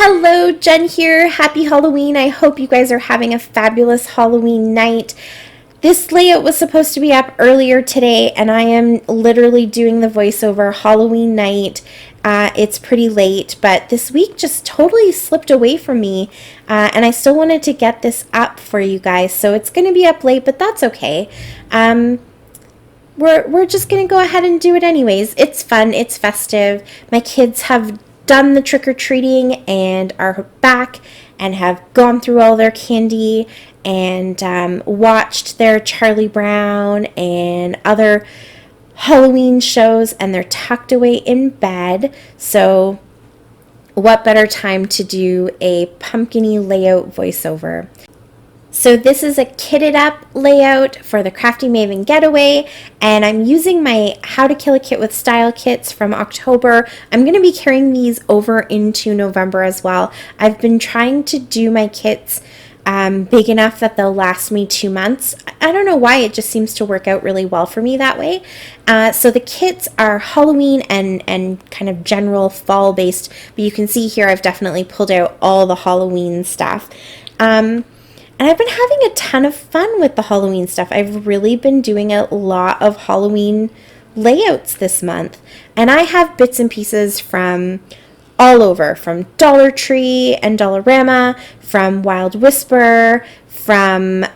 Hello, Jen here. Happy Halloween. I hope you guys are having a fabulous Halloween night. This layout was supposed to be up earlier today, and I am literally doing the voiceover Halloween night. It's pretty late, but this week just totally slipped away from me, and I still wanted to get this up for you guys, so it's going to be up late, but that's okay. We're just going to go ahead and do it anyways. It's fun. It's festive. My kids have done the trick-or-treating and are back and have gone through all their candy and watched their Charlie Brown and other Halloween shows, and they're tucked away in bed. So what better time to do a pumpkin-y layout voiceover? So this is a kitted up layout for the Crafty Maven Getaway, and I'm using my How to Kill a Kit with Style kits from October. I'm going to be carrying these over into November as well. I've been trying to do my kits big enough that they'll last me 2 months. I don't know why, it just seems to work out really well for me that way. So the kits are Halloween and kind of general fall based, but you can see here I've definitely pulled out all the Halloween stuff. And I've been having a ton of fun with the Halloween stuff. I've really been doing a lot of Halloween layouts this month. And I have bits and pieces from all over, from Dollar Tree and Dollarama, from Wild Whisper, from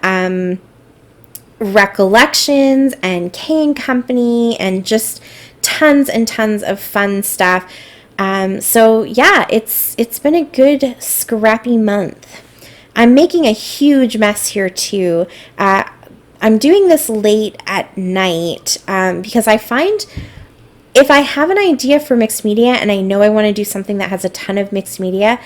Recollections and K & Company, and just tons and tons of fun stuff. So yeah, it's been a good scrappy month. I'm making a huge mess here too. I'm doing this late at night because I find if I have an idea for mixed media and I know I want to do something that has a ton of mixed media,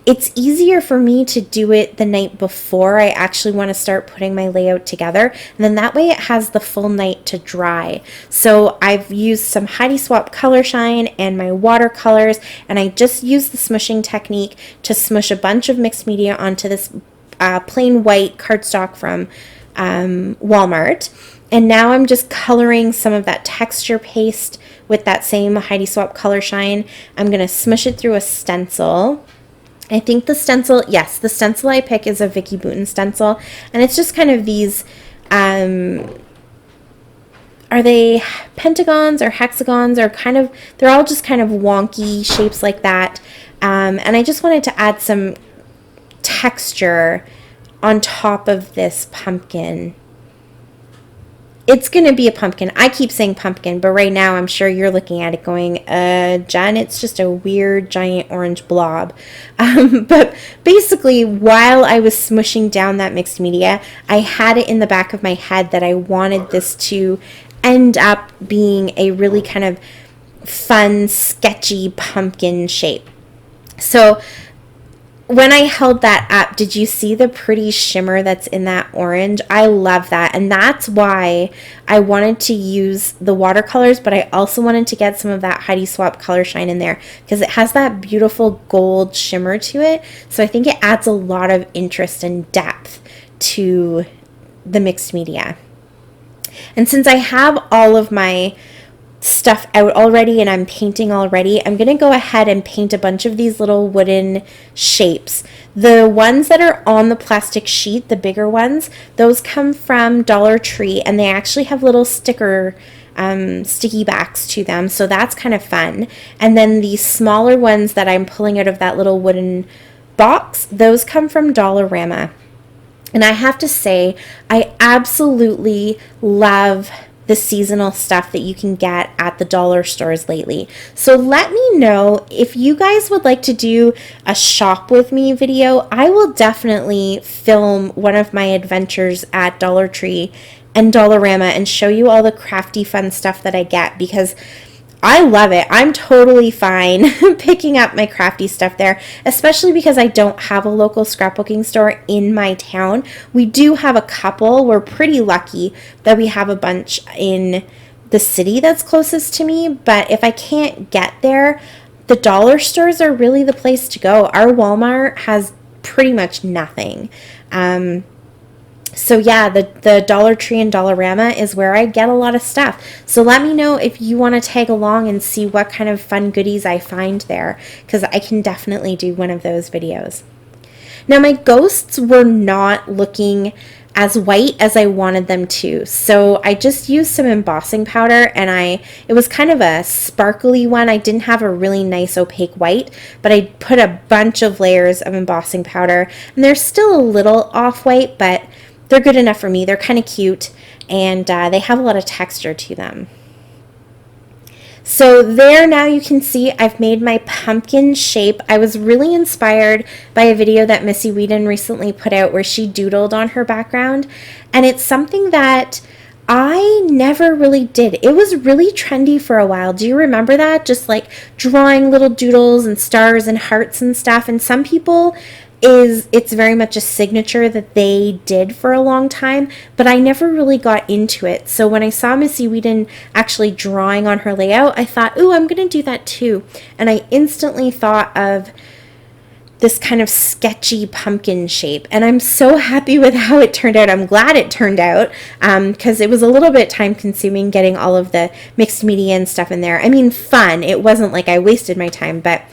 it's easier for me to do it the night before I actually want to start putting my layout together. And then that way it has the full night to dry. So I've used some Heidi Swap Color Shine and my watercolors, and I just used the smushing technique to smush a bunch of mixed media onto this plain white cardstock from Walmart. And now I'm just coloring some of that texture paste with that same Heidi Swap Color Shine. I'm going to smush it through a stencil. I think the stencil I pick is a Vicky Booten stencil, and it's just kind of these, are they pentagons or hexagons, or kind of, they're all just kind of wonky shapes like that, and I just wanted to add some texture on top of this pumpkin. It's going to be a pumpkin. I keep saying pumpkin, but right now I'm sure you're looking at it going, Jen, it's just a weird giant orange blob. But basically, while I was smushing down that mixed media, I had it in the back of my head that I wanted this to end up being a really kind of fun, sketchy pumpkin shape. So when I held that up, did you see the pretty shimmer that's in that orange? I love that, and that's why I wanted to use the watercolors, but I also wanted to get some of that Heidi Swap Color Shine in there because it has that beautiful gold shimmer to it. So I think it adds a lot of interest and depth to the mixed media. And since I have all of my stuff out already and I'm painting already, I'm going to go ahead and paint a bunch of these little wooden shapes. The ones that are on the plastic sheet, the bigger ones, those come from Dollar Tree, and they actually have little sticky backs to them, so that's kind of fun. And then the smaller ones that I'm pulling out of that little wooden box, those come from Dollarama. And I have to say, I absolutely love the seasonal stuff that you can get at the dollar stores lately. So let me know if you guys would like to do a shop with me video. I will definitely film one of my adventures at Dollar Tree and Dollarama and show you all the crafty fun stuff that I get, because I love it. I'm totally fine picking up my crafty stuff there, especially because I don't have a local scrapbooking store in my town. We do have a couple. We're pretty lucky that we have a bunch in the city that's closest to me, but if I can't get there, the dollar stores are really the place to go. Our Walmart has pretty much nothing. So yeah, the Dollar Tree and Dollarama is where I get a lot of stuff. So let me know if you want to tag along and see what kind of fun goodies I find there, because I can definitely do one of those videos. Now my ghosts were not looking as white as I wanted them to. So I just used some embossing powder, and it was kind of a sparkly one. I didn't have a really nice opaque white, but I put a bunch of layers of embossing powder, and they're still a little off-white, but they're good enough for me. They're kind of cute, and they have a lot of texture to them. So there, now you can see I've made my pumpkin shape. I was really inspired by a video that Missy Whedon recently put out where she doodled on her background, and it's something that I never really did. It was really trendy for a while. Do you remember that? Just like drawing little doodles and stars and hearts and stuff. And some people, it's very much a signature that they did for a long time, but I never really got into it. So when I saw Missy Whedon actually drawing on her layout, I thought, ooh, I'm going to do that too. And I instantly thought of this kind of sketchy pumpkin shape, and I'm so happy with how it turned out. I'm glad it turned out, because it was a little bit time consuming getting all of the mixed media and stuff in there. I mean, fun. It wasn't like I wasted my time, but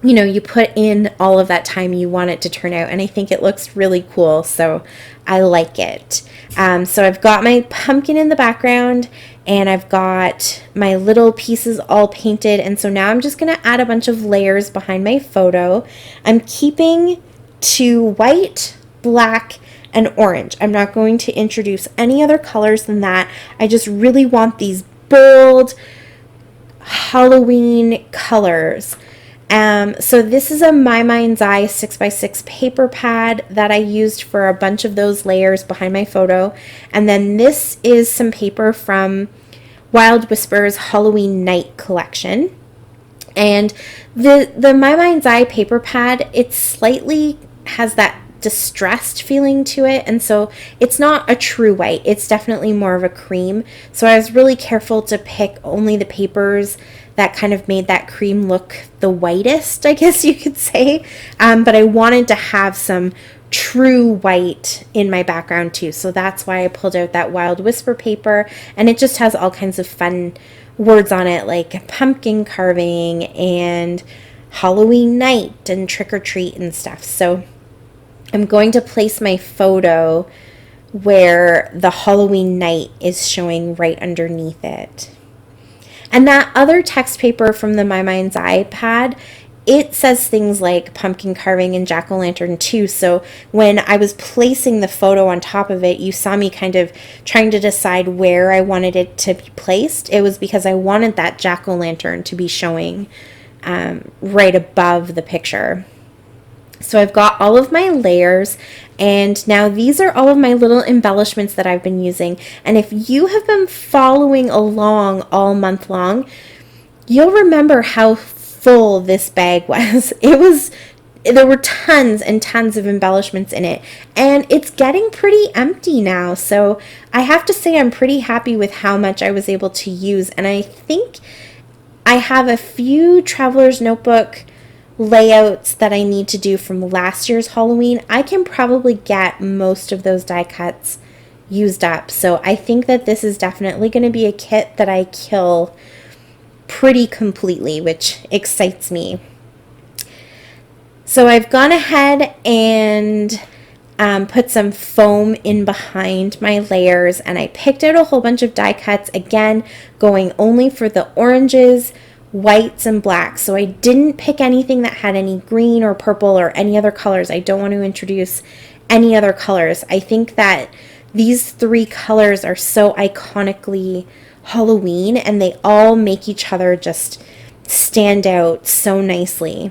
you know, you put in all of that time, you want it to turn out, and I think it looks really cool, so I like it. So I've got my pumpkin in the background, and I've got my little pieces all painted, and so now I'm just going to add a bunch of layers behind my photo. I'm keeping to white, black, and orange. I'm not going to introduce any other colors than that. I just really want these bold Halloween colors. So this is a My Mind's Eye 6x6 paper pad that I used for a bunch of those layers behind my photo. And then this is some paper from Wild Whispers Halloween Night collection. And the My Mind's Eye paper pad, it slightly has that distressed feeling to it, and so it's not a true white. It's definitely more of a cream. So I was really careful to pick only the papers that kind of made that cream look the whitest, I guess you could say. But I wanted to have some true white in my background too. So that's why I pulled out that Wild Whisper paper, and it just has all kinds of fun words on it, like pumpkin carving and Halloween night and trick or treat and stuff. So I'm going to place my photo where the Halloween night is showing right underneath it. And that other text paper from the My Mind's Eye pad, it says things like pumpkin carving and jack-o'-lantern too. So when I was placing the photo on top of it, you saw me kind of trying to decide where I wanted it to be placed. It was because I wanted that jack-o'-lantern to be showing right above the picture. So I've got all of my layers, and now these are all of my little embellishments that I've been using. And if you have been following along all month long, you'll remember how full this bag was. There were tons and tons of embellishments in it, and it's getting pretty empty now. So I have to say I'm pretty happy with how much I was able to use, and I think I have a few Traveler's Notebook layouts that I need to do from last year's Halloween. I can probably get most of those die cuts used up. So I think that this is definitely going to be a kit that I kill pretty completely, which excites me. So I've gone ahead and put some foam in behind my layers, and I picked out a whole bunch of die cuts, again going only for the oranges, whites, and blacks. So I didn't pick anything that had any green or purple or any other colors. I don't want to introduce any other colors. I think that these three colors are so iconically Halloween, and they all make each other just stand out so nicely.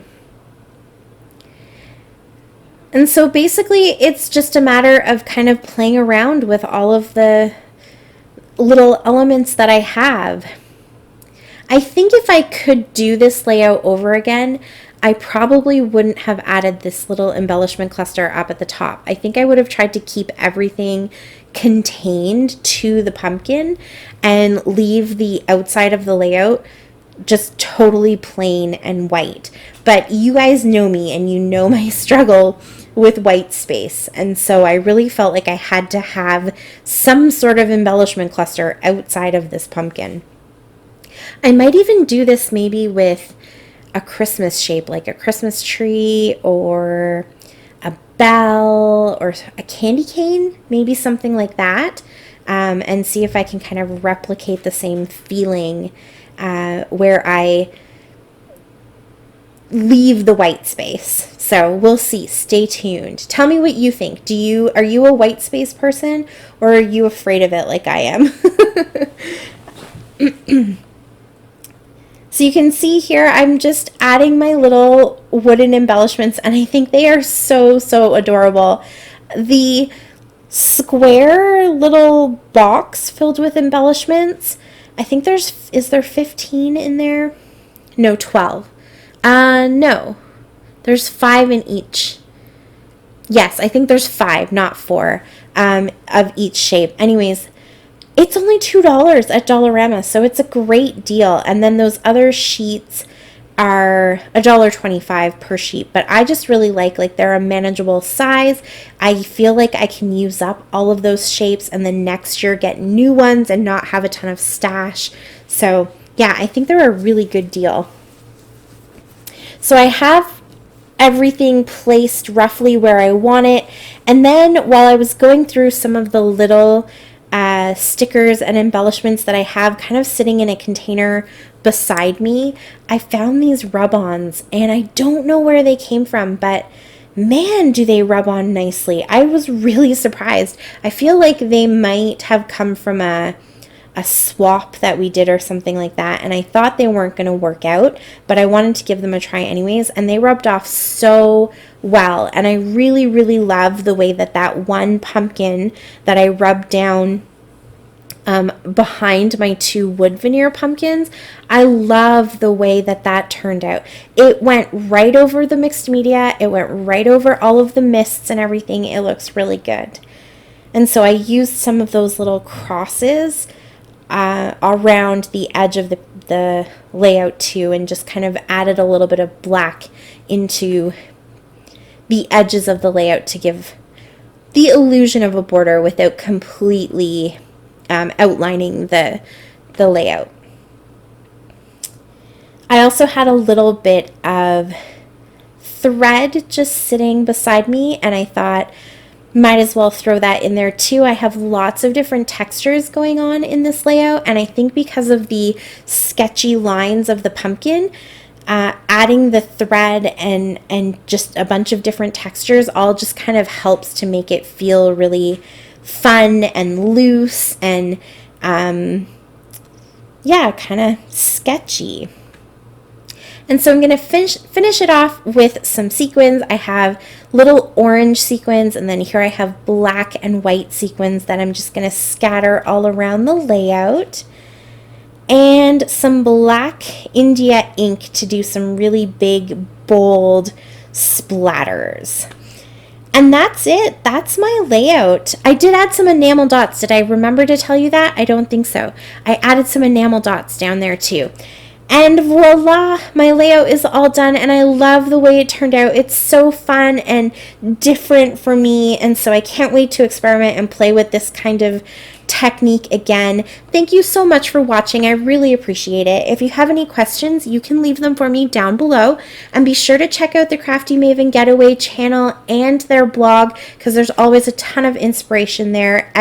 And so basically it's just a matter of kind of playing around with all of the little elements that I have. I think if I could do this layout over again, I probably wouldn't have added this little embellishment cluster up at the top. I think I would have tried to keep everything contained to the pumpkin and leave the outside of the layout just totally plain and white. But you guys know me, and you know my struggle with white space. And so I really felt like I had to have some sort of embellishment cluster outside of this pumpkin. I might even do this maybe with a Christmas shape, like a Christmas tree or a bell or a candy cane, maybe something like that, and see if I can kind of replicate the same feeling where I leave the white space. So we'll see. Stay tuned. Tell me what you think. Are you a white space person, or are you afraid of it like I am? So you can see here, I'm just adding my little wooden embellishments, and I think they are so, so adorable. The square little box filled with embellishments, I think is there 15 in there? No, 12. No, there's 5 in each. Yes, I think there's 5, not 4, of each shape. Anyways, it's only $2 at Dollarama, so it's a great deal. And then those other sheets are $1.25 per sheet, but I just really like they're a manageable size. I feel like I can use up all of those shapes and then next year get new ones and not have a ton of stash. So yeah, I think they're a really good deal. So I have everything placed roughly where I want it. And then while I was going through some of the little stickers and embellishments that I have kind of sitting in a container beside me, I found these rub-ons, and I don't know where they came from, but man, do they rub on nicely. I was really surprised. I feel like they might have come from a swap that we did or something like that, and I thought they weren't going to work out, but I wanted to give them a try anyways, and they rubbed off so well. And I really, really love the way that one pumpkin that I rubbed down behind my 2 wood veneer pumpkins, I love the way that turned out. It went right over the mixed media. It went right over all of the mists and everything. It looks really good. And so I used some of those little crosses around the edge of the layout too, and just kind of added a little bit of black into the edges of the layout to give the illusion of a border without completely outlining the layout. I also had a little bit of thread just sitting beside me, and I thought might as well throw that in there too. I have lots of different textures going on in this layout, and I think because of the sketchy lines of the pumpkin, adding the thread and just a bunch of different textures all just kind of helps to make it feel really fun and loose and yeah, kind of sketchy. And so I'm going to finish it off with some sequins. I have little orange sequins, and then here I have black and white sequins that I'm just going to scatter all around the layout. And some black India ink to do some really big, bold splatters. And that's it. That's my layout. I did add some enamel dots. Did I remember to tell you that? I don't think so. I added some enamel dots down there too. And voila, my layout is all done, and I love the way it turned out. It's so fun and different for me, and so I can't wait to experiment and play with this kind of technique again. Thank you so much for watching. I really appreciate it. If you have any questions, you can leave them for me down below, and be sure to check out the Crafty Maven Getaway channel and their blog, because there's always a ton of inspiration there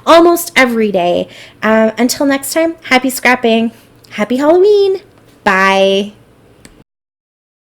almost every day. Until next time, happy scrapping. Happy Halloween. Bye.